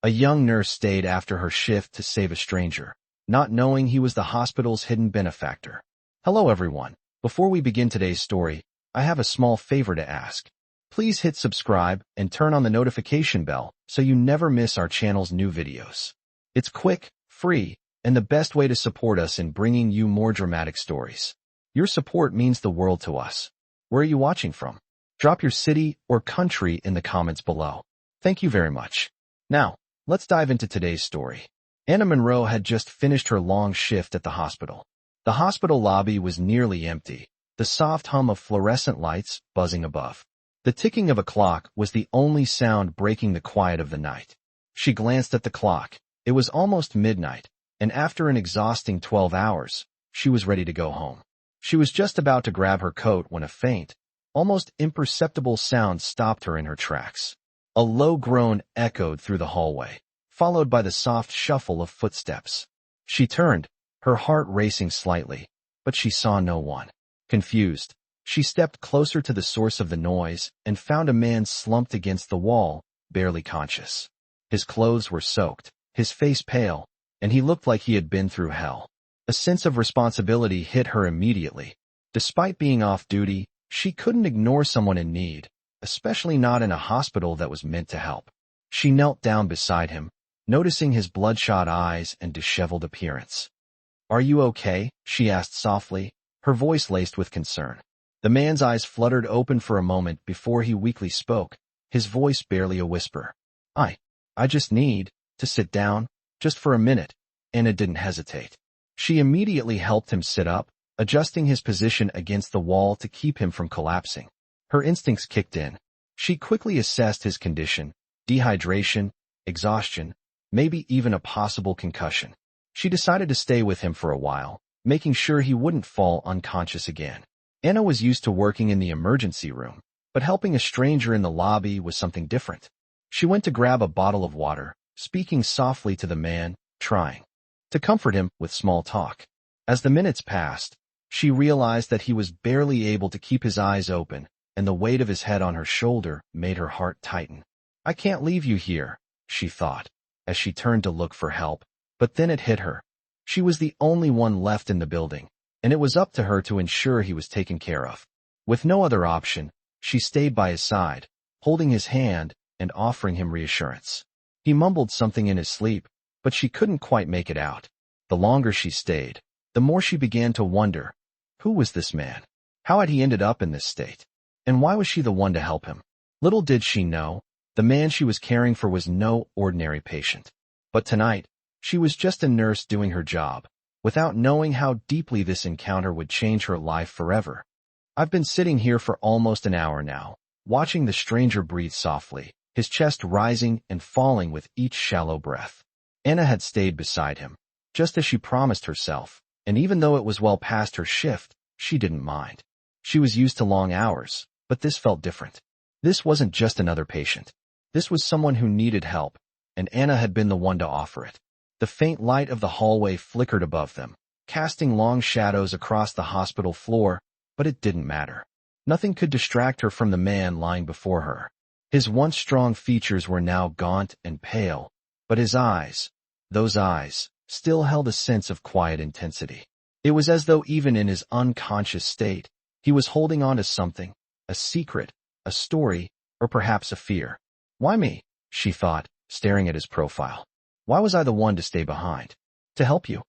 A young nurse stayed after her shift to save a stranger, not knowing he was the hospital's hidden benefactor. Hello everyone. Before we begin today's story, I have a small favor to ask. Please hit subscribe and turn on the notification bell so you never miss our channel's new videos. It's quick, free, and the best way to support us in bringing you more dramatic stories. Your support means the world to us. Where are you watching from? Drop your city or country in the comments below. Thank you very much. Now, let's dive into today's story. Anna Monroe had just finished her long shift at the hospital. The hospital lobby was nearly empty, the soft hum of fluorescent lights buzzing above. The ticking of a clock was the only sound breaking the quiet of the night. She glanced at the clock. It was almost midnight, and after an exhausting 12 hours, she was ready to go home. She was just about to grab her coat when a faint, almost imperceptible sound stopped her in her tracks. A low groan echoed through the hallway, followed by the soft shuffle of footsteps. She turned, her heart racing slightly, but she saw no one. Confused, she stepped closer to the source of the noise and found a man slumped against the wall, barely conscious. His clothes were soaked, his face pale, and he looked like he had been through hell. A sense of responsibility hit her immediately. Despite being off duty, she couldn't ignore someone in need, especially not in a hospital that was meant to help. She knelt down beside him, noticing his bloodshot eyes and disheveled appearance. "Are you okay?" she asked softly, her voice laced with concern. The man's eyes fluttered open for a moment before he weakly spoke, his voice barely a whisper. I just need to sit down, just for a minute." Anna didn't hesitate. She immediately helped him sit up, adjusting his position against the wall to keep him from collapsing. Her instincts kicked in. She quickly assessed his condition: dehydration, exhaustion, maybe even a possible concussion. She decided to stay with him for a while, making sure he wouldn't fall unconscious again. Anna was used to working in the emergency room, but helping a stranger in the lobby was something different. She went to grab a bottle of water, speaking softly to the man, trying to comfort him with small talk. As the minutes passed, she realized that he was barely able to keep his eyes open, and the weight of his head on her shoulder made her heart tighten. "I can't leave you here," she thought, as she turned to look for help, but then it hit her. She was the only one left in the building, and it was up to her to ensure he was taken care of. With no other option, she stayed by his side, holding his hand and offering him reassurance. He mumbled something in his sleep, but she couldn't quite make it out. The longer she stayed, the more she began to wonder, who was this man? How had he ended up in this state? And why was she the one to help him? Little did she know, the man she was caring for was no ordinary patient. But tonight, she was just a nurse doing her job, without knowing how deeply this encounter would change her life forever. "I've been sitting here for almost an hour now, watching the stranger breathe softly, his chest rising and falling with each shallow breath." Anna had stayed beside him, just as she promised herself, and even though it was well past her shift, she didn't mind. She was used to long hours, but this felt different. This wasn't just another patient. This was someone who needed help, and Anna had been the one to offer it. The faint light of the hallway flickered above them, casting long shadows across the hospital floor, but it didn't matter. Nothing could distract her from the man lying before her. His once strong features were now gaunt and pale, but his eyes, those eyes, still held a sense of quiet intensity. It was as though even in his unconscious state, he was holding on to something, a secret, a story, or perhaps a fear. "Why me?" she thought, staring at his profile. "Why was I the one to stay behind? To help you?"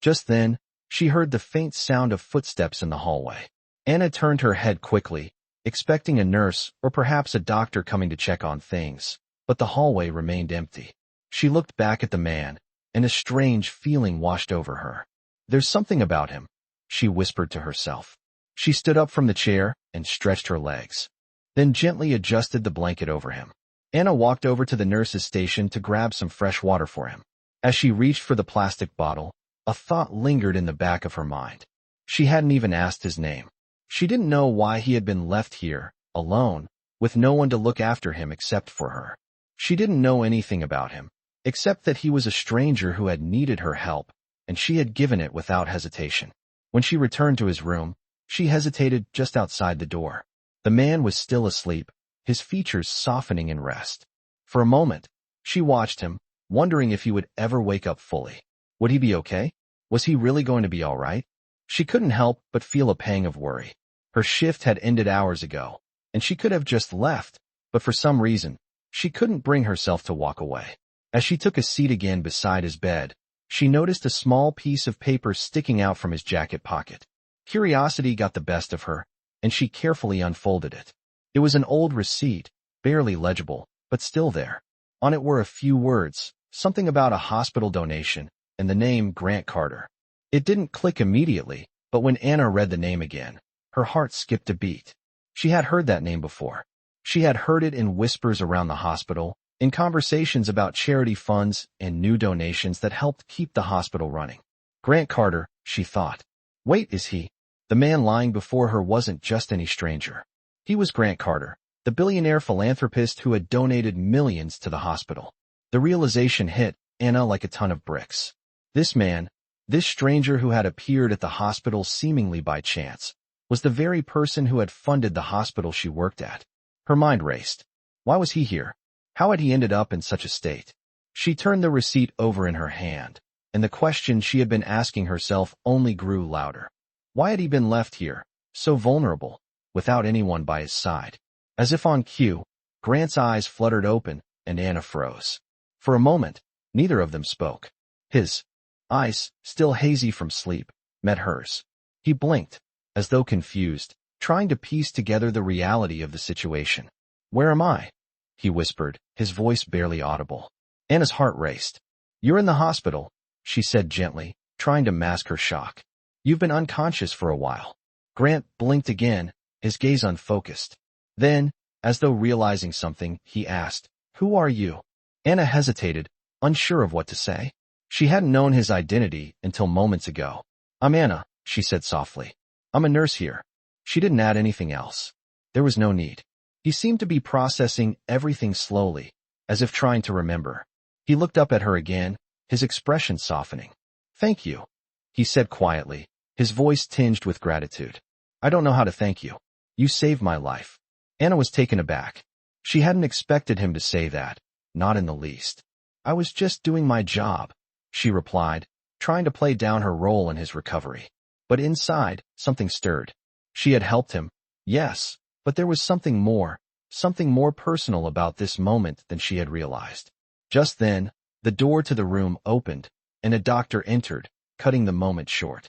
Just then, she heard the faint sound of footsteps in the hallway. Anna turned her head quickly, expecting a nurse or perhaps a doctor coming to check on things, but the hallway remained empty. She looked back at the man, and a strange feeling washed over her. "There's something about him," she whispered to herself. She stood up from the chair and stretched her legs, then gently adjusted the blanket over him. Anna walked over to the nurse's station to grab some fresh water for him. As she reached for the plastic bottle, a thought lingered in the back of her mind. She hadn't even asked his name. She didn't know why he had been left here, alone, with no one to look after him except for her. She didn't know anything about him, except that he was a stranger who had needed her help, and she had given it without hesitation. When she returned to his room, she hesitated just outside the door. The man was still asleep, his features softening in rest. For a moment, she watched him, wondering if he would ever wake up fully. Would he be okay? Was he really going to be all right? She couldn't help but feel a pang of worry. Her shift had ended hours ago, and she could have just left, but for some reason, she couldn't bring herself to walk away. As she took a seat again beside his bed, she noticed a small piece of paper sticking out from his jacket pocket. Curiosity got the best of her, and she carefully unfolded it. It was an old receipt, barely legible, but still there. On it were a few words, something about a hospital donation, and the name Grant Carter. It didn't click immediately, but when Anna read the name again, her heart skipped a beat. She had heard that name before. She had heard it in whispers around the hospital, in conversations about charity funds and new donations that helped keep the hospital running. Grant Carter, she thought. Wait, is he? The man lying before her wasn't just any stranger. He was Grant Carter, the billionaire philanthropist who had donated millions to the hospital. The realization hit Anna like a ton of bricks. This man, this stranger who had appeared at the hospital seemingly by chance, was the very person who had funded the hospital she worked at. Her mind raced. Why was he here? How had he ended up in such a state? She turned the receipt over in her hand, and the question she had been asking herself only grew louder. Why had he been left here, so vulnerable, without anyone by his side? As if on cue, Grant's eyes fluttered open, and Anna froze. For a moment, neither of them spoke. His eyes, still hazy from sleep, met hers. He blinked, as though confused, trying to piece together the reality of the situation. Where am I? He whispered, his voice barely audible. Anna's heart raced. You're in the hospital, she said gently, trying to mask her shock. You've been unconscious for a while. Grant blinked again, his gaze unfocused. Then, as though realizing something, he asked, Who are you? Anna hesitated, unsure of what to say. She hadn't known his identity until moments ago. I'm Anna, she said softly. I'm a nurse here. She didn't add anything else. There was no need. He seemed to be processing everything slowly, as if trying to remember. He looked up at her again, his expression softening. Thank you, he said quietly, his voice tinged with gratitude. I don't know how to thank you. You saved my life. Anna was taken aback. She hadn't expected him to say that, not in the least. I was just doing my job, she replied, trying to play down her role in his recovery. But inside, something stirred. She had helped him, yes, but there was something more personal about this moment than she had realized. Just then, the door to the room opened, and a doctor entered, cutting the moment short.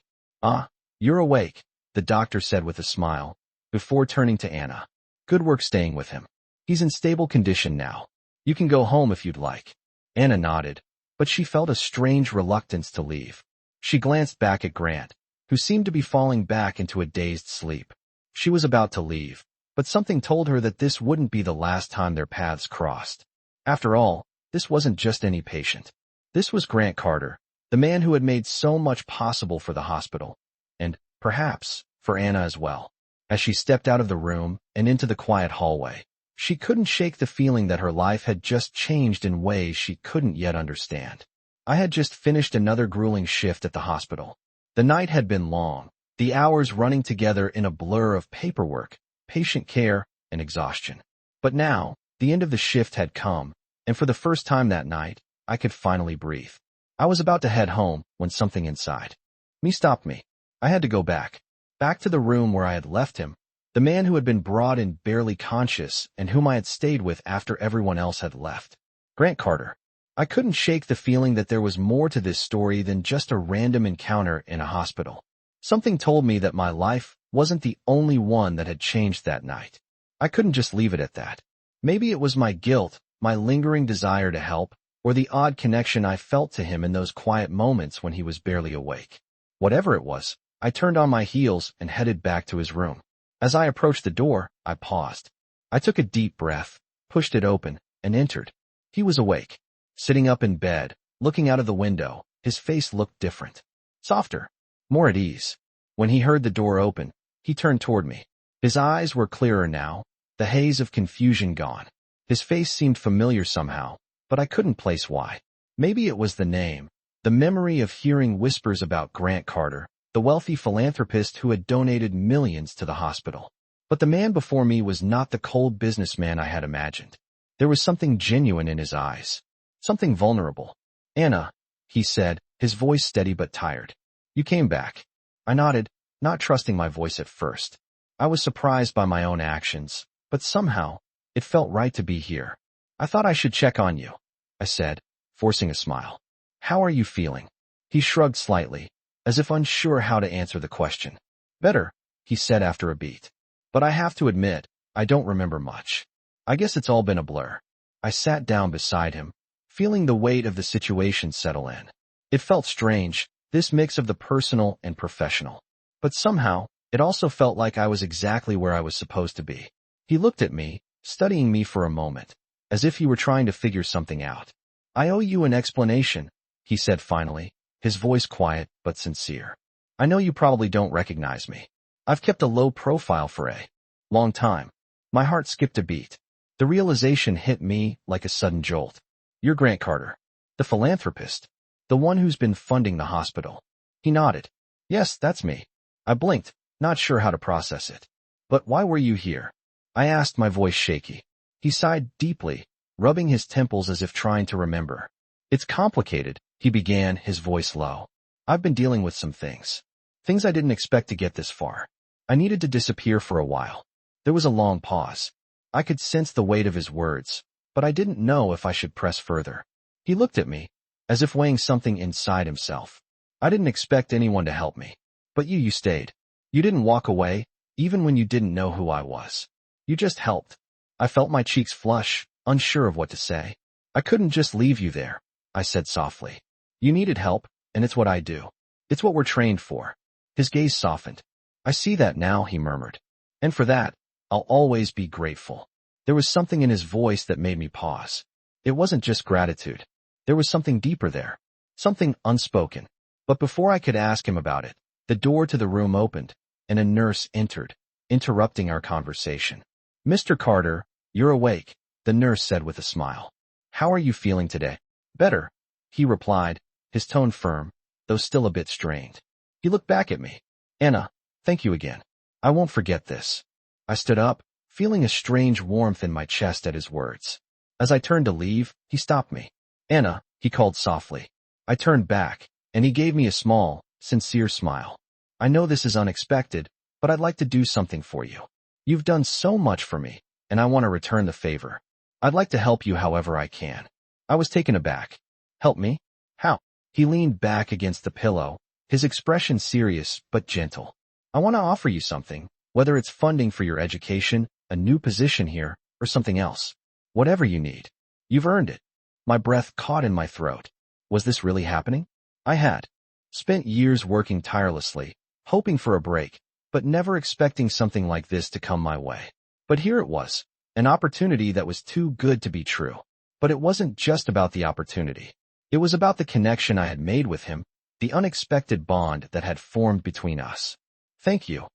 You're awake, the doctor said with a smile, before turning to Anna. Good work staying with him. He's in stable condition now. You can go home if you'd like. Anna nodded, but she felt a strange reluctance to leave. She glanced back at Grant, who seemed to be falling back into a dazed sleep. She was about to leave, but something told her that this wouldn't be the last time their paths crossed. After all, this wasn't just any patient. This was Grant Carter, the man who had made so much possible for the hospital, and, perhaps, for Anna as well. As she stepped out of the room and into the quiet hallway, she couldn't shake the feeling that her life had just changed in ways she couldn't yet understand. I had just finished another grueling shift at the hospital. The night had been long, the hours running together in a blur of paperwork, patient care, and exhaustion. But now, the end of the shift had come, and for the first time that night, I could finally breathe. I was about to head home when something inside me stopped me. I had to go back to the room where I had left him, the man who had been brought in barely conscious and whom I had stayed with after everyone else had left. Grant Carter. I couldn't shake the feeling that there was more to this story than just a random encounter in a hospital. Something told me that my life wasn't the only one that had changed that night. I couldn't just leave it at that. Maybe it was my guilt, my lingering desire to help, or the odd connection I felt to him in those quiet moments when he was barely awake. Whatever it was, I turned on my heels and headed back to his room. As I approached the door, I paused. I took a deep breath, pushed it open, and entered. He was awake, sitting up in bed, looking out of the window. His face looked different, softer, more at ease. When he heard the door open, he turned toward me. His eyes were clearer now, the haze of confusion gone. His face seemed familiar somehow, but I couldn't place why. Maybe it was the name, the memory of hearing whispers about Grant Carter, the wealthy philanthropist who had donated millions to the hospital. But the man before me was not the cold businessman I had imagined. There was something genuine in his eyes, something vulnerable. Anna, he said, his voice steady but tired. You came back. I nodded, not trusting my voice at first. I was surprised by my own actions, but somehow, it felt right to be here. I thought I should check on you, I said, forcing a smile. How are you feeling? He shrugged slightly, as if unsure how to answer the question. Better, he said after a beat. But I have to admit, I don't remember much. I guess it's all been a blur. I sat down beside him, feeling the weight of the situation settle in. It felt strange, this mix of the personal and professional. But somehow, it also felt like I was exactly where I was supposed to be. He looked at me, studying me for a moment, as if he were trying to figure something out. I owe you an explanation, he said finally, his voice quiet but sincere. I know you probably don't recognize me. I've kept a low profile for a long time. My heart skipped a beat. The realization hit me like a sudden jolt. You're Grant Carter, the philanthropist, the one who's been funding the hospital. He nodded. Yes, that's me. I blinked, not sure how to process it. But why were you here? I asked, my voice shaky. He sighed deeply, rubbing his temples as if trying to remember. It's complicated, he began, his voice low. I've been dealing with some things. Things I didn't expect to get this far. I needed to disappear for a while. There was a long pause. I could sense the weight of his words, but I didn't know if I should press further. He looked at me, as if weighing something inside himself. I didn't expect anyone to help me. But you stayed. You didn't walk away, even when you didn't know who I was. You just helped. I felt my cheeks flush, unsure of what to say. I couldn't just leave you there, I said softly. You needed help, and it's what I do. It's what we're trained for. His gaze softened. I see that now, he murmured. And for that, I'll always be grateful. There was something in his voice that made me pause. It wasn't just gratitude. There was something deeper there. Something unspoken. But before I could ask him about it, the door to the room opened, and a nurse entered, interrupting our conversation. Mr. Carter, you're awake, the nurse said with a smile. How are you feeling today? Better, he replied, his tone firm, though still a bit strained. He looked back at me. Anna, thank you again. I won't forget this. I stood up, feeling a strange warmth in my chest at his words. As I turned to leave, he stopped me. Anna, he called softly. I turned back, and he gave me a small, sincere smile. I know this is unexpected, but I'd like to do something for you. You've done so much for me, and I want to return the favor. I'd like to help you however I can. I was taken aback. Help me? How? He leaned back against the pillow, his expression serious but gentle. I want to offer you something, whether it's funding for your education, a new position here, or something else. Whatever you need. You've earned it. My breath caught in my throat. Was this really happening? I had spent years working tirelessly, hoping for a break, but never expecting something like this to come my way. But here it was, an opportunity that was too good to be true. But it wasn't just about the opportunity. It was about the connection I had made with him, the unexpected bond that had formed between us. Thank you,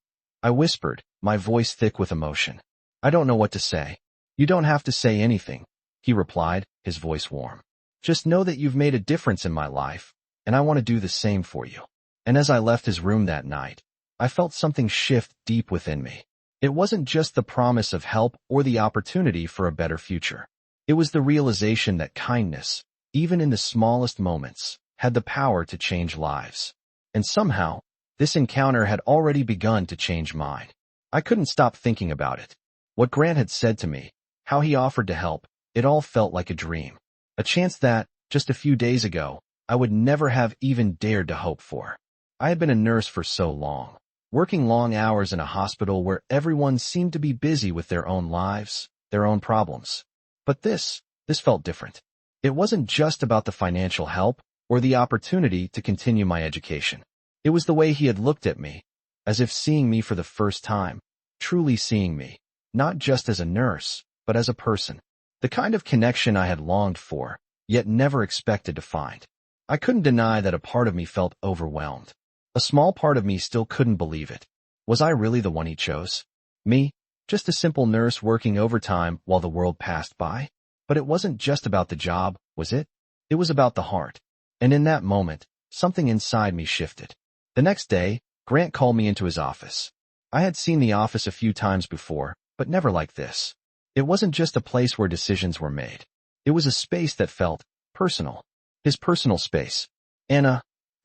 I whispered, my voice thick with emotion. I don't know what to say. You don't have to say anything, he replied, his voice warm. Just know that you've made a difference in my life, and I want to do the same for you. And as I left his room that night, I felt something shift deep within me. It wasn't just the promise of help or the opportunity for a better future. It was the realization that kindness, even in the smallest moments, had the power to change lives. And somehow, this encounter had already begun to change mine. I couldn't stop thinking about it. What Grant had said to me, how he offered to help, it all felt like a dream. A chance that, just a few days ago, I would never have even dared to hope for. I had been a nurse for so long, working long hours in a hospital where everyone seemed to be busy with their own lives, their own problems. But this felt different. It wasn't just about the financial help or the opportunity to continue my education. It was the way he had looked at me, as if seeing me for the first time, truly seeing me, not just as a nurse, but as a person. The kind of connection I had longed for, yet never expected to find. I couldn't deny that a part of me felt overwhelmed. A small part of me still couldn't believe it. Was I really the one he chose? Me, just a simple nurse working overtime while the world passed by? But it wasn't just about the job, was it? It was about the heart. And in that moment, something inside me shifted. The next day, Grant called me into his office. I had seen the office a few times before, but never like this. It wasn't just a place where decisions were made. It was a space that felt Personal. His personal space. Anna,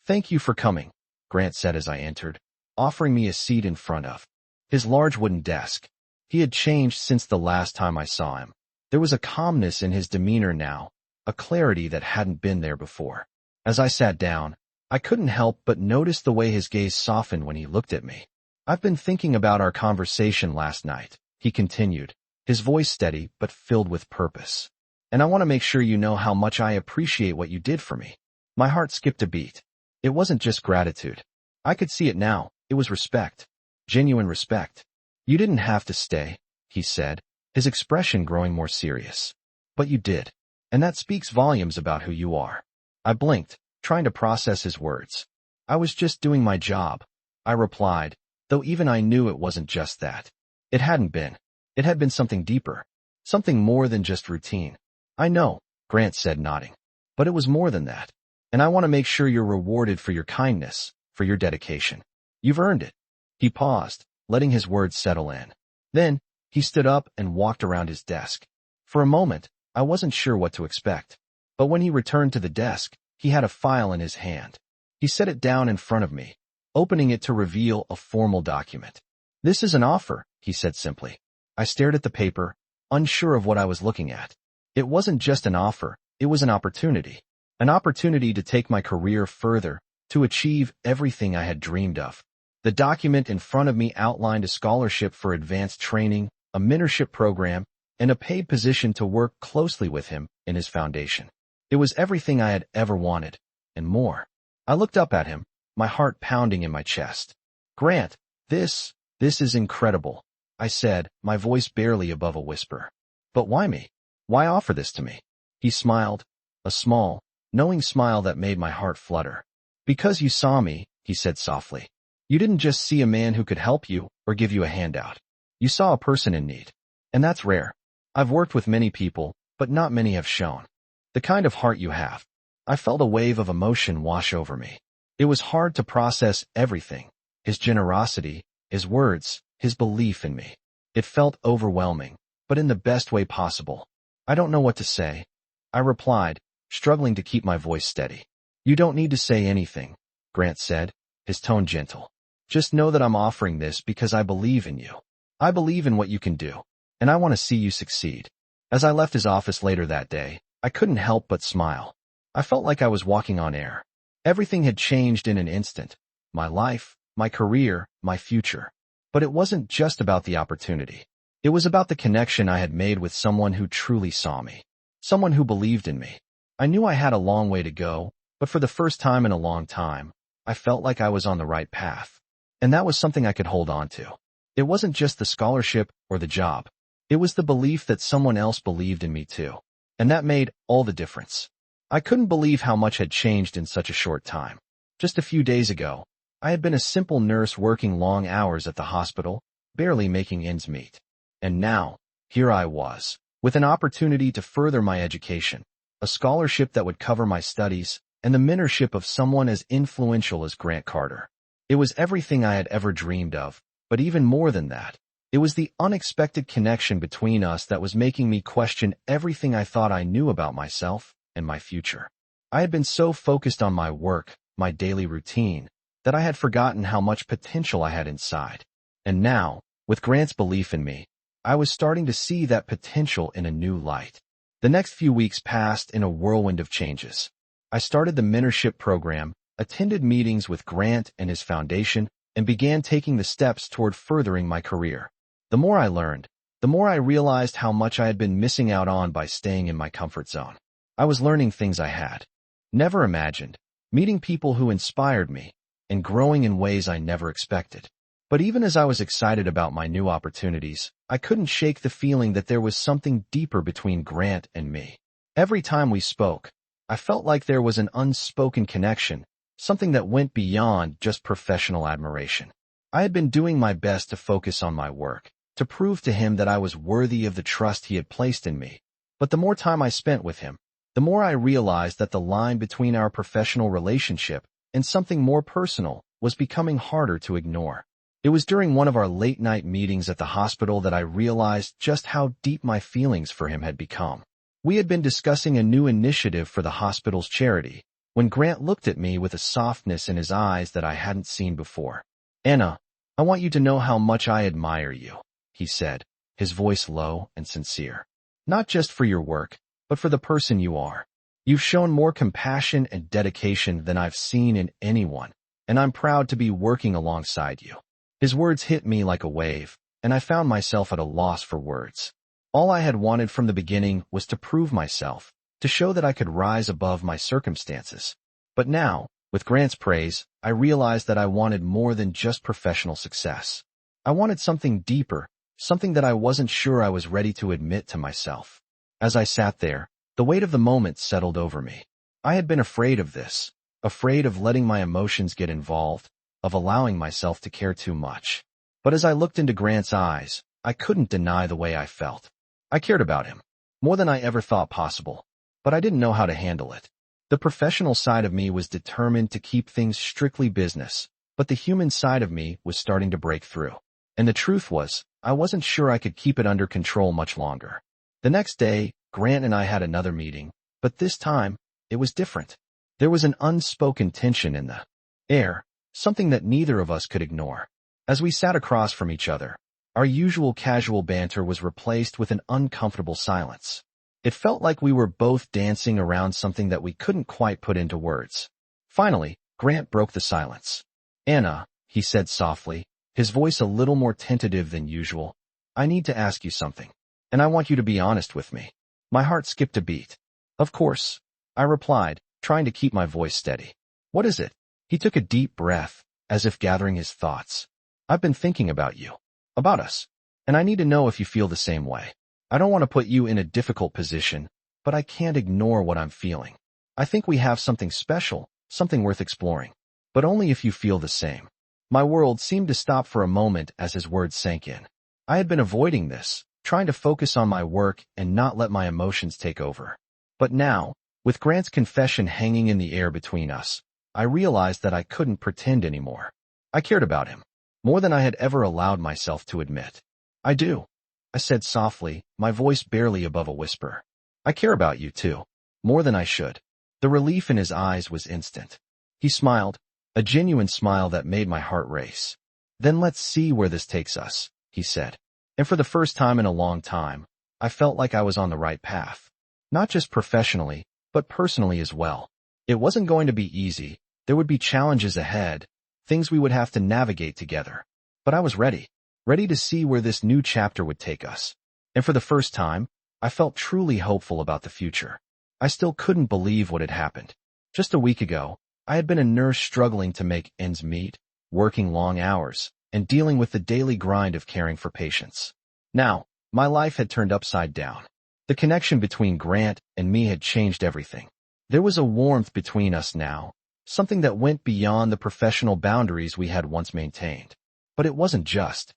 thank you for coming, Grant said as I entered, offering me a seat in front of his large wooden desk. He had changed since the last time I saw him. There was a calmness in his demeanor now, a clarity that hadn't been there before. As I sat down, I couldn't help but notice the way his gaze softened when he looked at me. I've been thinking about our conversation last night, he continued, his voice steady but filled with purpose. And I want to make sure you know how much I appreciate what you did for me. My heart skipped a beat. It wasn't just gratitude. I could see it now. It was respect. Genuine respect. You didn't have to stay, he said, his expression growing more serious. But you did. And that speaks volumes about who you are. I blinked, trying to process his words. I was just doing my job, I replied, though even I knew it wasn't just that. It hadn't been. It had been something deeper. Something more than just routine. I know, Grant said, nodding. But it was more than that. And I want to make sure you're rewarded for your kindness, for your dedication. You've earned it. He paused, letting his words settle in. Then, he stood up and walked around his desk. For a moment, I wasn't sure what to expect. But when he returned to the desk, he had a file in his hand. He set it down in front of me, opening it to reveal a formal document. This is an offer, he said simply. I stared at the paper, unsure of what I was looking at. It wasn't just an offer, it was an opportunity. An opportunity to take my career further, to achieve everything I had dreamed of. The document in front of me outlined a scholarship for advanced training, a mentorship program, and a paid position to work closely with him in his foundation. It was everything I had ever wanted, and more. I looked up at him, my heart pounding in my chest. Grant, this is incredible, I said, my voice barely above a whisper. But why me? Why offer this to me? He smiled, a small, knowing smile that made my heart flutter. Because you saw me, he said softly. You didn't just see a man who could help you or give you a handout. You saw a person in need. And that's rare. I've worked with many people, but not many have shown the kind of heart you have. I felt a wave of emotion wash over me. It was hard to process everything. His generosity, his words, his belief in me. It felt overwhelming, but in the best way possible. I don't know what to say, I replied, struggling to keep my voice steady. You don't need to say anything, Grant said, his tone gentle. Just know that I'm offering this because I believe in you. I believe in what you can do, and I want to see you succeed. As I left his office later that day, I couldn't help but smile. I felt like I was walking on air. Everything had changed in an instant. My life, my career, my future. But it wasn't just about the opportunity. It was about the connection I had made with someone who truly saw me. Someone who believed in me. I knew I had a long way to go, but for the first time in a long time, I felt like I was on the right path. And that was something I could hold on to. It wasn't just the scholarship or the job. It was the belief that someone else believed in me too. And that made all the difference. I couldn't believe how much had changed in such a short time. Just a few days ago, I had been a simple nurse working long hours at the hospital, barely making ends meet. And now, here I was, with an opportunity to further my education, a scholarship that would cover my studies, and the mentorship of someone as influential as Grant Carter. It was everything I had ever dreamed of, but even more than that, it was the unexpected connection between us that was making me question everything I thought I knew about myself and my future. I had been so focused on my work, my daily routine, that I had forgotten how much potential I had inside. And now, with Grant's belief in me, I was starting to see that potential in a new light. The next few weeks passed in a whirlwind of changes. I started the mentorship program, attended meetings with Grant and his foundation, and began taking the steps toward furthering my career. The more I learned, the more I realized how much I had been missing out on by staying in my comfort zone. I was learning things I had never imagined, meeting people who inspired me, and growing in ways I never expected. But even as I was excited about my new opportunities, I couldn't shake the feeling that there was something deeper between Grant and me. Every time we spoke, I felt like there was an unspoken connection, something that went beyond just professional admiration. I had been doing my best to focus on my work, to prove to him that I was worthy of the trust he had placed in me. But the more time I spent with him, the more I realized that the line between our professional relationship and something more personal was becoming harder to ignore. It was during one of our late-night meetings at the hospital that I realized just how deep my feelings for him had become. We had been discussing a new initiative for the hospital's charity, when Grant looked at me with a softness in his eyes that I hadn't seen before. "Anna, I want you to know how much I admire you," he said, his voice low and sincere. "Not just for your work, but for the person you are. You've shown more compassion and dedication than I've seen in anyone, and I'm proud to be working alongside you." His words hit me like a wave, and I found myself at a loss for words. All I had wanted from the beginning was to prove myself, to show that I could rise above my circumstances. But now, with Grant's praise, I realized that I wanted more than just professional success. I wanted something deeper, something that I wasn't sure I was ready to admit to myself. As I sat there, the weight of the moment settled over me. I had been afraid of this, afraid of letting my emotions get involved, of allowing myself to care too much. But as I looked into Grant's eyes, I couldn't deny the way I felt. I cared about him, more than I ever thought possible, but I didn't know how to handle it. The professional side of me was determined to keep things strictly business, but the human side of me was starting to break through. And the truth was, I wasn't sure I could keep it under control much longer. The next day, Grant and I had another meeting, but this time, it was different. There was an unspoken tension in the air, something that neither of us could ignore. As we sat across from each other, our usual casual banter was replaced with an uncomfortable silence. It felt like we were both dancing around something that we couldn't quite put into words. Finally, Grant broke the silence. "Anna," he said softly, his voice a little more tentative than usual, "I need to ask you something, and I want you to be honest with me." My heart skipped a beat. "Of course," I replied, trying to keep my voice steady. "What is it?" He took a deep breath, as if gathering his thoughts. "I've been thinking about you. About us. And I need to know if you feel the same way. I don't want to put you in a difficult position, but I can't ignore what I'm feeling. I think we have something special, something worth exploring. But only if you feel the same." My world seemed to stop for a moment as his words sank in. I had been avoiding this, trying to focus on my work and not let my emotions take over. But now, with Grant's confession hanging in the air between us, I realized that I couldn't pretend anymore. I cared about him, more than I had ever allowed myself to admit. "I do," I said softly, my voice barely above a whisper. "I care about you too, more than I should." The relief in his eyes was instant. He smiled, a genuine smile that made my heart race. "Then let's see where this takes us," he said. And for the first time in a long time, I felt like I was on the right path. Not just professionally, but personally as well. It wasn't going to be easy. There would be challenges ahead, things we would have to navigate together. But I was ready to see where this new chapter would take us. And for the first time, I felt truly hopeful about the future. I still couldn't believe what had happened. Just a week ago, I had been a nurse struggling to make ends meet, working long hours, and dealing with the daily grind of caring for patients. Now, my life had turned upside down. The connection between Grant and me had changed everything. There was a warmth between us now, something that went beyond the professional boundaries we had once maintained. But it wasn't just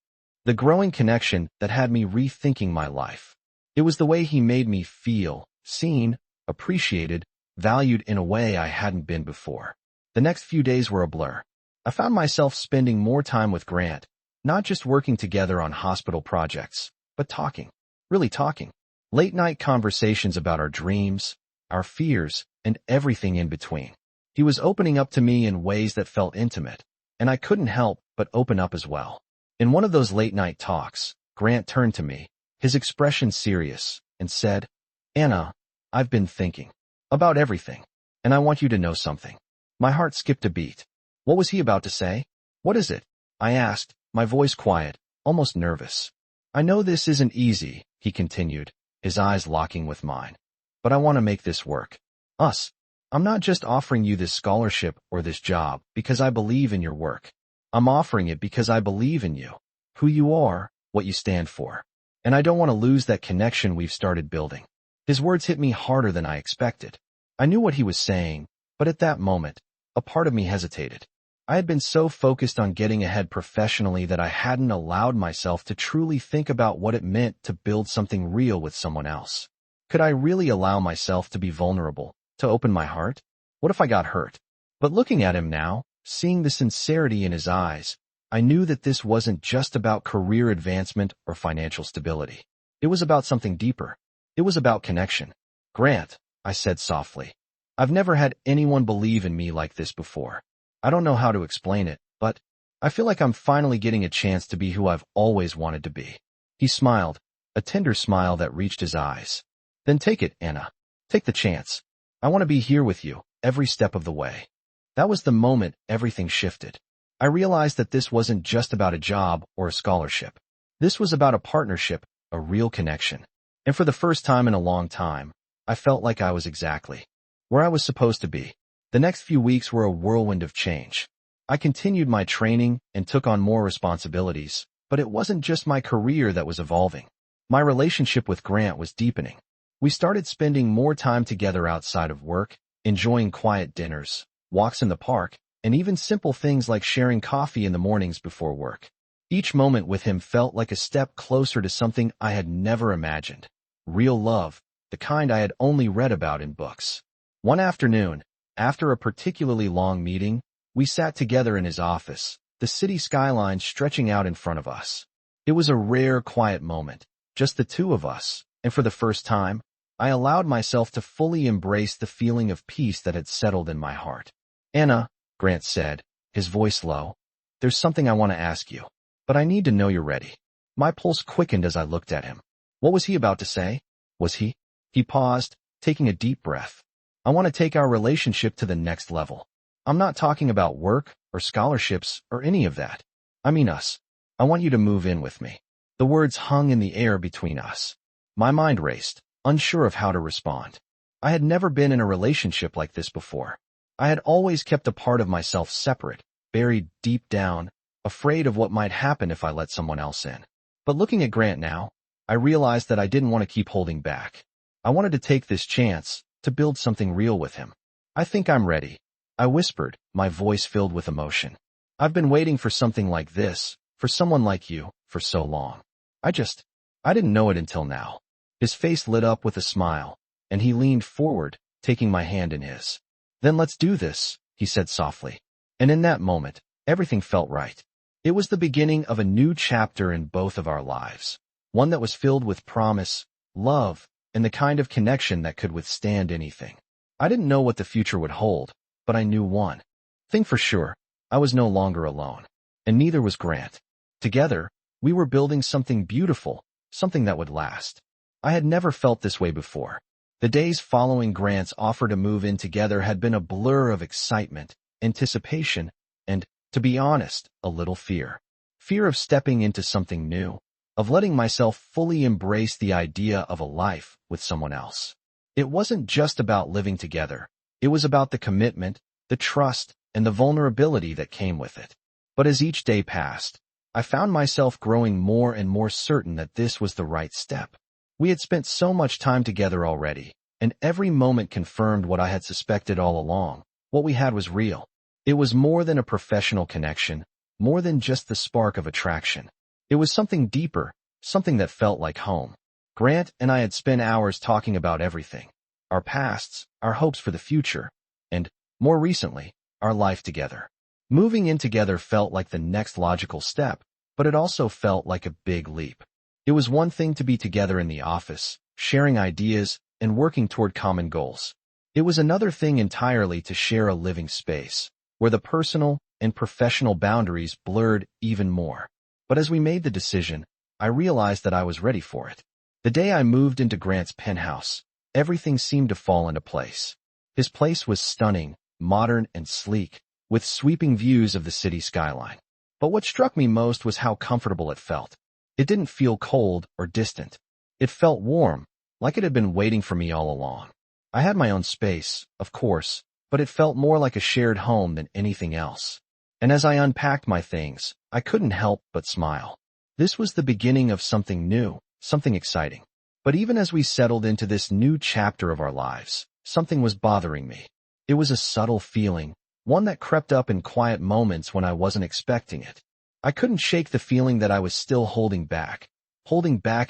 the growing connection that had me rethinking my life. It was the way he made me feel, seen, appreciated, valued in a way I hadn't been before. The next few days were a blur. I found myself spending more time with Grant, not just working together on hospital projects, but talking, really talking. Late-night conversations about our dreams, our fears, and everything in between. He was opening up to me in ways that felt intimate, and I couldn't help but open up as well. In one of those late-night talks, Grant turned to me, his expression serious, and said, "Anna, I've been thinking about everything, and I want you to know something." My heart skipped a beat. What was he about to say? "What is it?" I asked, my voice quiet, almost nervous. "I know this isn't easy," he continued, his eyes locking with mine. "But I want to make this work. Us. I'm not just offering you this scholarship or this job because I believe in your work. I'm offering it because I believe in you, who you are, what you stand for. And I don't want to lose that connection we've started building." His words hit me harder than I expected. I knew what he was saying, but at that moment, a part of me hesitated. I had been so focused on getting ahead professionally that I hadn't allowed myself to truly think about what it meant to build something real with someone else. Could I really allow myself to be vulnerable, to open my heart? What if I got hurt? But looking at him now, seeing the sincerity in his eyes, I knew that this wasn't just about career advancement or financial stability. It was about something deeper. It was about connection. Grant, I said softly. I've never had anyone believe in me like this before. I don't know how to explain it, but I feel like I'm finally getting a chance to be who I've always wanted to be. He smiled, a tender smile that reached his eyes. Then take it, Anna. Take the chance. I want to be here with you, every step of the way. That was the moment everything shifted. I realized that this wasn't just about a job or a scholarship. This was about a partnership, a real connection. And for the first time in a long time, I felt like I was exactly where I was supposed to be. The next few weeks were a whirlwind of change. I continued my training and took on more responsibilities, but it wasn't just my career that was evolving. My relationship with Grant was deepening. We started spending more time together outside of work, enjoying quiet dinners, walks in the park, and even simple things like sharing coffee in the mornings before work. Each moment with him felt like a step closer to something I had never imagined. Real love, the kind I had only read about in books. One afternoon, after a particularly long meeting, we sat together in his office, the city skyline stretching out in front of us. It was a rare, quiet moment, just the two of us, and for the first time, I allowed myself to fully embrace the feeling of peace that had settled in my heart. Anna, Grant said, his voice low, there's something I want to ask you, but I need to know you're ready. My pulse quickened as I looked at him. What was he about to say? Was he? He paused, taking a deep breath. I want to take our relationship to the next level. I'm not talking about work or scholarships or any of that. I mean us. I want you to move in with me. The words hung in the air between us. My mind raced, unsure of how to respond. I had never been in a relationship like this before. I had always kept a part of myself separate, buried deep down, afraid of what might happen if I let someone else in. But looking at Grant now, I realized that I didn't want to keep holding back. I wanted to take this chance to build something real with him. I think I'm ready, I whispered, my voice filled with emotion. I've been waiting for something like this, for someone like you, for so long. I didn't know it until now. His face lit up with a smile, and he leaned forward, taking my hand in his. Then let's do this, he said softly. And in that moment, everything felt right. It was the beginning of a new chapter in both of our lives, one that was filled with promise, love, and the kind of connection that could withstand anything. I didn't know what the future would hold, but I knew one thing for sure. I was no longer alone, and neither was Grant. Together, we were building something beautiful, something that would last. I had never felt this way before. The days following Grant's offer to move in together had been a blur of excitement, anticipation, and, to be honest, a little fear. Fear of stepping into something new, of letting myself fully embrace the idea of a life with someone else. It wasn't just about living together. It was about the commitment, the trust, and the vulnerability that came with it. But as each day passed, I found myself growing more and more certain that this was the right step. We had spent so much time together already, and every moment confirmed what I had suspected all along. What we had was real. It was more than a professional connection, more than just the spark of attraction. It was something deeper, something that felt like home. Grant and I had spent hours talking about everything. Our pasts, our hopes for the future, and, more recently, our life together. Moving in together felt like the next logical step, but it also felt like a big leap. It was one thing to be together in the office, sharing ideas, and working toward common goals. It was another thing entirely to share a living space, where the personal and professional boundaries blurred even more. But as we made the decision, I realized that I was ready for it. The day I moved into Grant's penthouse, everything seemed to fall into place. His place was stunning, modern, and sleek, with sweeping views of the city skyline. But what struck me most was how comfortable it felt. It didn't feel cold or distant. It felt warm, like it had been waiting for me all along. I had my own space, of course, but it felt more like a shared home than anything else. And as I unpacked my things, I couldn't help but smile. This was the beginning of something new, something exciting. But even as we settled into this new chapter of our lives, something was bothering me. It was a subtle feeling, one that crept up in quiet moments when I wasn't expecting it. I couldn't shake the feeling that I was still holding back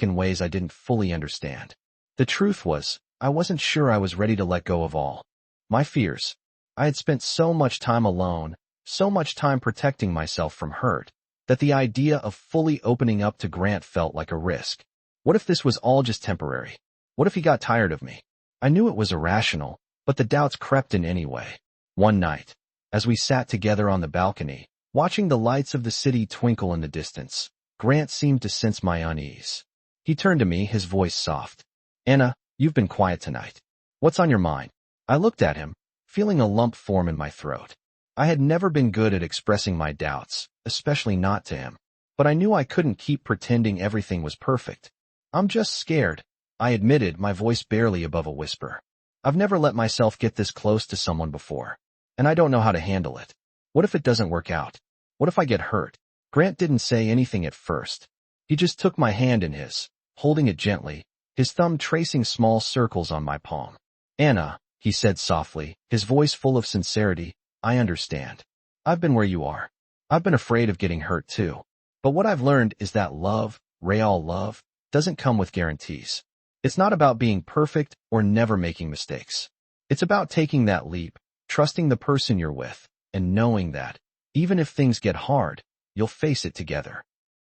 in ways I didn't fully understand. The truth was, I wasn't sure I was ready to let go of all my fears. I had spent so much time alone, so much time protecting myself from hurt, that the idea of fully opening up to Grant felt like a risk. What if this was all just temporary? What if he got tired of me? I knew it was irrational, but the doubts crept in anyway. One night, as we sat together on the balcony, watching the lights of the city twinkle in the distance, Grant seemed to sense my unease. He turned to me, his voice soft. "Anna, you've been quiet tonight. What's on your mind?" I looked at him, feeling a lump form in my throat. I had never been good at expressing my doubts, especially not to him. But I knew I couldn't keep pretending everything was perfect. "I'm just scared," I admitted, my voice barely above a whisper. "I've never let myself get this close to someone before, and I don't know how to handle it. What if it doesn't work out? What if I get hurt?" Grant didn't say anything at first. He just took my hand in his, holding it gently, his thumb tracing small circles on my palm. "Anna," he said softly, his voice full of sincerity, "I understand. I've been where you are. I've been afraid of getting hurt too. But what I've learned is that love, real love, doesn't come with guarantees. It's not about being perfect or never making mistakes. It's about taking that leap, trusting the person you're with, and knowing that, even if things get hard, you'll face it together."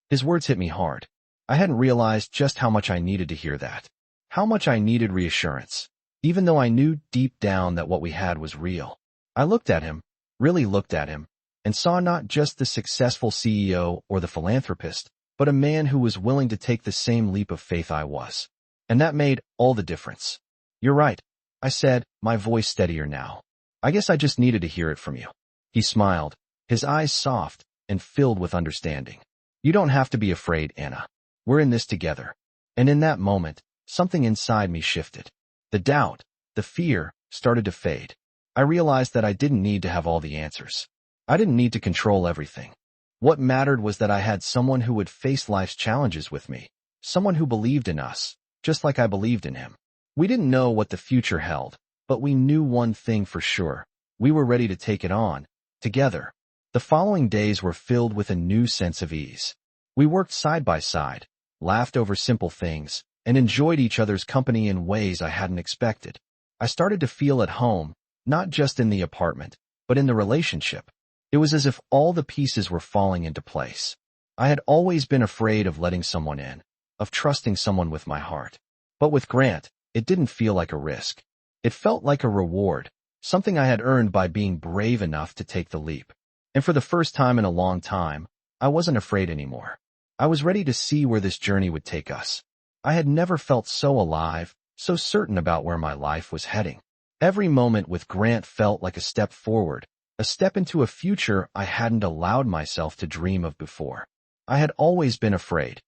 His words hit me hard. I hadn't realized just how much I needed to hear that. How much I needed reassurance, even though I knew deep down that what we had was real. I looked at him, really looked at him, and saw not just the successful CEO or the philanthropist, but a man who was willing to take the same leap of faith I was. And that made all the difference. "You're right," I said, my voice steadier now. "I guess I just needed to hear it from you." He smiled, his eyes soft and filled with understanding. "You don't have to be afraid, Anna. We're in this together." And in that moment, something inside me shifted. The doubt, the fear, started to fade. I realized that I didn't need to have all the answers. I didn't need to control everything. What mattered was that I had someone who would face life's challenges with me, someone who believed in us, just like I believed in him. We didn't know what the future held, but we knew one thing for sure. We were ready to take it on, together. The following days were filled with a new sense of ease. We worked side by side, laughed over simple things, and enjoyed each other's company in ways I hadn't expected. I started to feel at home, not just in the apartment, but in the relationship. It was as if all the pieces were falling into place. I had always been afraid of letting someone in, of trusting someone with my heart. But with Grant, it didn't feel like a risk. It felt like a reward, something I had earned by being brave enough to take the leap. And for the first time in a long time, I wasn't afraid anymore. I was ready to see where this journey would take us. I had never felt so alive, so certain about where my life was heading. Every moment with Grant felt like a step forward, a step into a future I hadn't allowed myself to dream of before. I had always been afraid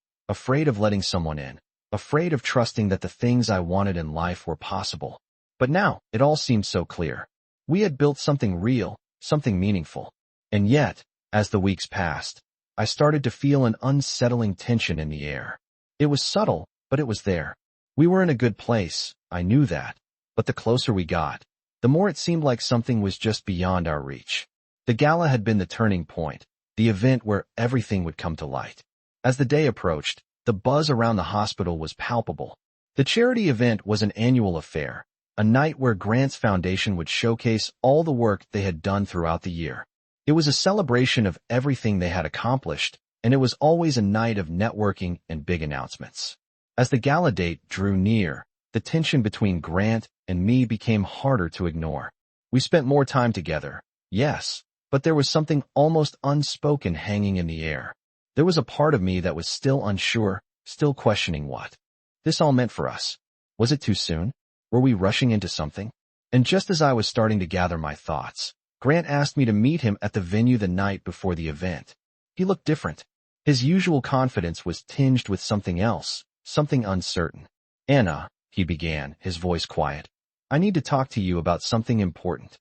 of letting someone in, afraid of trusting that the things I wanted in life were possible. But now, it all seemed so clear. We had built something real, something meaningful. And yet, as the weeks passed, I started to feel an unsettling tension in the air. It was subtle, but it was there. We were in a good place, I knew that. But the closer we got, the more it seemed like something was just beyond our reach. The gala had been the turning point, the event where everything would come to light. As the day approached, the buzz around the hospital was palpable. The charity event was an annual affair, a night where Grant's foundation would showcase all the work they had done throughout the year. It was a celebration of everything they had accomplished, and it was always a night of networking and big announcements. As the gala date drew near, the tension between Grant and me became harder to ignore. We spent more time together, yes, but there was something almost unspoken hanging in the air. There was a part of me that was still unsure, still questioning what this all meant for us. Was it too soon? Were we rushing into something? And just as I was starting to gather my thoughts, Grant asked me to meet him at the venue the night before the event. He looked different. His usual confidence was tinged with something else, something uncertain. "Anna," he began, his voice quiet, "I need to talk to you about something important."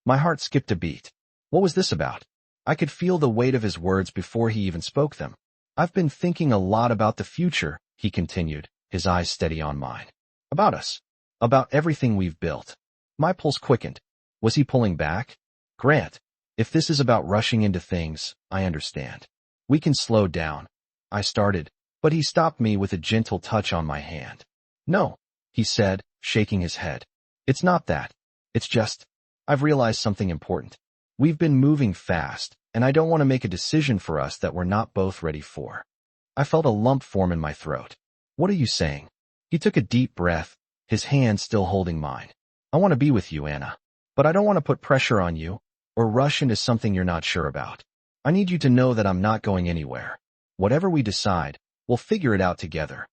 My heart skipped a beat. What was this about? I could feel the weight of his words before he even spoke them. "I've been thinking a lot about the future," he continued, his eyes steady on mine. "About us. About everything we've built." My pulse quickened. Was he pulling back? "Grant, if this is about rushing into things, I understand. We can slow down." I started, but he stopped me with a gentle touch on my hand. "No," he said, shaking his head. "It's not that. It's just, I've realized something important. We've been moving fast, and I don't want to make a decision for us that we're not both ready for." I felt a lump form in my throat. "What are you saying?" He took a deep breath, his hand still holding mine. I want to be with you, Anna. But I don't want to put pressure on you or rush into something you're not sure about. I need you to know that I'm not going anywhere. Whatever we decide, we'll figure it out together.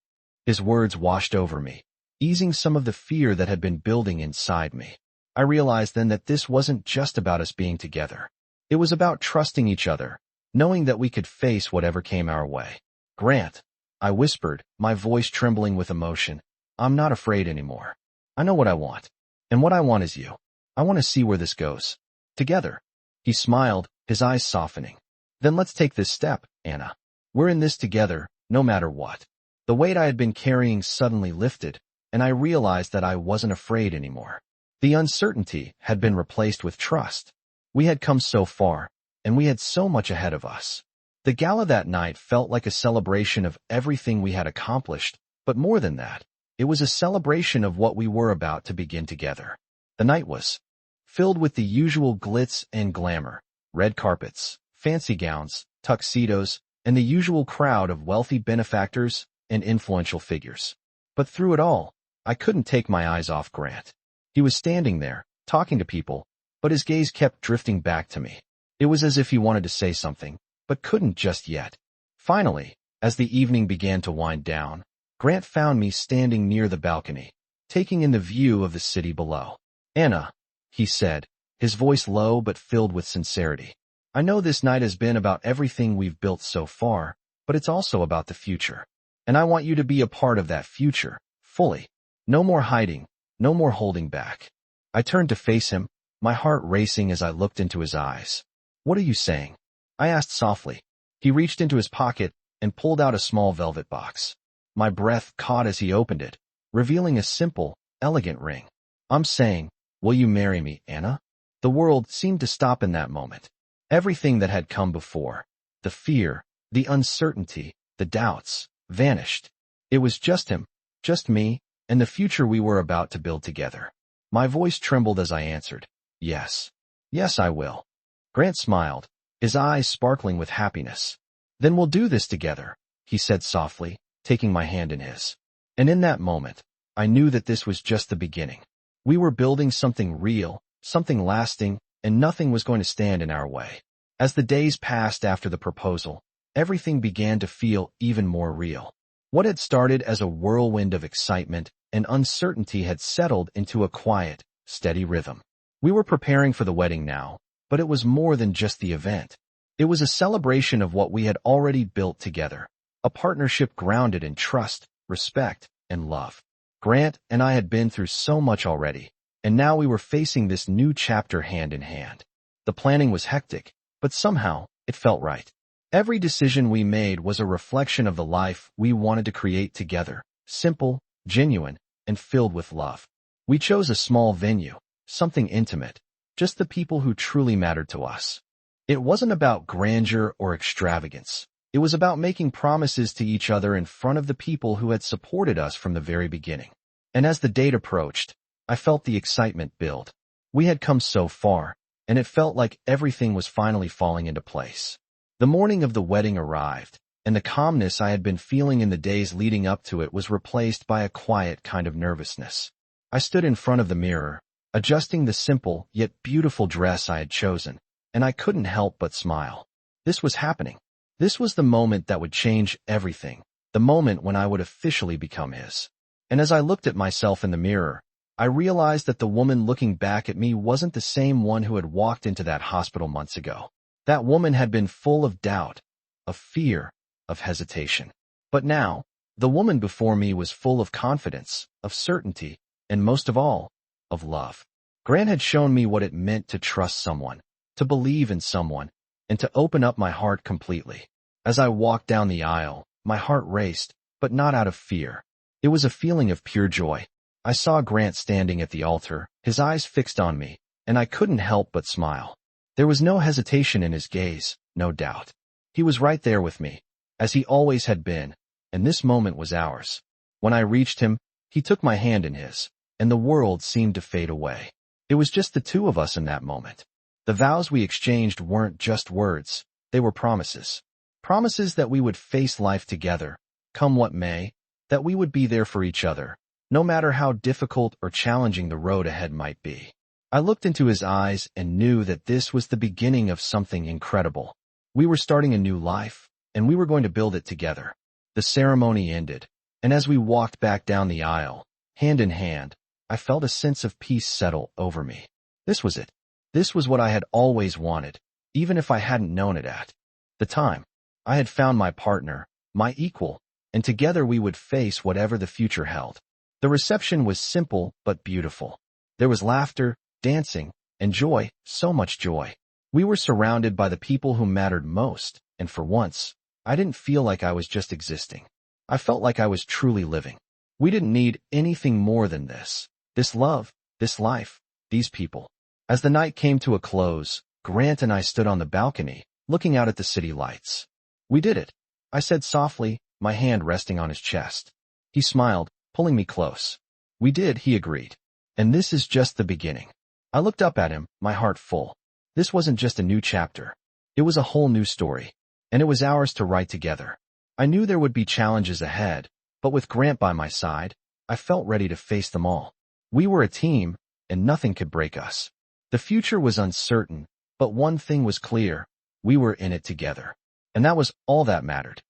His words washed over me, easing some of the fear that had been building inside me. I realized then that this wasn't just about us being together. It was about trusting each other, knowing that we could face whatever came our way. Grant, I whispered, my voice trembling with emotion, I'm not afraid anymore. I know what I want. And what I want is you. I want to see where this goes. Together. He smiled, his eyes softening. Then let's take this step, Anna. We're in this together, no matter what. The weight I had been carrying suddenly lifted, and I realized that I wasn't afraid anymore. The uncertainty had been replaced with trust. We had come so far, and we had so much ahead of us. The gala that night felt like a celebration of everything we had accomplished, but more than that, it was a celebration of what we were about to begin together. The night was filled with the usual glitz and glamour, red carpets, fancy gowns, tuxedos, and the usual crowd of wealthy benefactors and influential figures. But through it all, I couldn't take my eyes off Grant. He was standing there, talking to people, but his gaze kept drifting back to me. It was as if he wanted to say something, but couldn't just yet. Finally, as the evening began to wind down, Grant found me standing near the balcony, taking in the view of the city below. Anna, he said, his voice low but filled with sincerity. I know this night has been about everything we've built so far, but it's also about the future. And I want you to be a part of that future, fully. No more hiding, no more holding back. I turned to face him, my heart racing as I looked into his eyes. What are you saying? I asked softly. He reached into his pocket and pulled out a small velvet box. My breath caught as he opened it, revealing a simple, elegant ring. I'm saying, will you marry me, Anna? The world seemed to stop in that moment. Everything that had come before, the fear, the uncertainty, the doubts, vanished. It was just him, just me, and the future we were about to build together. My voice trembled as I answered, yes. Yes, I will. Grant smiled, his eyes sparkling with happiness. Then we'll do this together, he said softly, taking my hand in his. And in that moment, I knew that this was just the beginning. We were building something real, something lasting, and nothing was going to stand in our way. As the days passed after the proposal, everything began to feel even more real. What had started as a whirlwind of excitement and uncertainty had settled into a quiet, steady rhythm. We were preparing for the wedding now, but it was more than just the event. It was a celebration of what we had already built together, a partnership grounded in trust, respect, and love. Grant and I had been through so much already, and now we were facing this new chapter hand in hand. The planning was hectic, but somehow it felt right. Every decision we made was a reflection of the life we wanted to create together, simple, genuine, and filled with love. We chose a small venue, something intimate, just the people who truly mattered to us. It wasn't about grandeur or extravagance. It was about making promises to each other in front of the people who had supported us from the very beginning. And as the date approached, I felt the excitement build. We had come so far, and it felt like everything was finally falling into place. The morning of the wedding arrived, and the calmness I had been feeling in the days leading up to it was replaced by a quiet kind of nervousness. I stood in front of the mirror, adjusting the simple yet beautiful dress I had chosen, and I couldn't help but smile. This was happening. This was the moment that would change everything, the moment when I would officially become his. And as I looked at myself in the mirror, I realized that the woman looking back at me wasn't the same one who had walked into that hospital months ago. That woman had been full of doubt, of fear, of hesitation. But now, the woman before me was full of confidence, of certainty, and most of all, of love. Grant had shown me what it meant to trust someone, to believe in someone, and to open up my heart completely. As I walked down the aisle, my heart raced, but not out of fear. It was a feeling of pure joy. I saw Grant standing at the altar, his eyes fixed on me, and I couldn't help but smile. There was no hesitation in his gaze, no doubt. He was right there with me, as he always had been, and this moment was ours. When I reached him, he took my hand in his, and the world seemed to fade away. It was just the two of us in that moment. The vows we exchanged weren't just words, they were promises. Promises that we would face life together, come what may, that we would be there for each other, no matter how difficult or challenging the road ahead might be. I looked into his eyes and knew that this was the beginning of something incredible. We were starting a new life, and we were going to build it together. The ceremony ended, and as we walked back down the aisle, hand in hand, I felt a sense of peace settle over me. This was it. This was what I had always wanted, even if I hadn't known it at the time. I had found my partner, my equal, and together we would face whatever the future held. The reception was simple but beautiful. There was laughter, dancing, and joy, so much joy. We were surrounded by the people who mattered most, and for once, I didn't feel like I was just existing. I felt like I was truly living. We didn't need anything more than this. This love, this life, these people. As the night came to a close, Grant and I stood on the balcony, looking out at the city lights. We did it, I said softly, my hand resting on his chest. He smiled, pulling me close. We did, he agreed. And this is just the beginning. I looked up at him, my heart full. This wasn't just a new chapter. It was a whole new story. And it was ours to write together. I knew there would be challenges ahead, but with Grant by my side, I felt ready to face them all. We were a team, and nothing could break us. The future was uncertain, but one thing was clear. We were in it together. And that was all that mattered.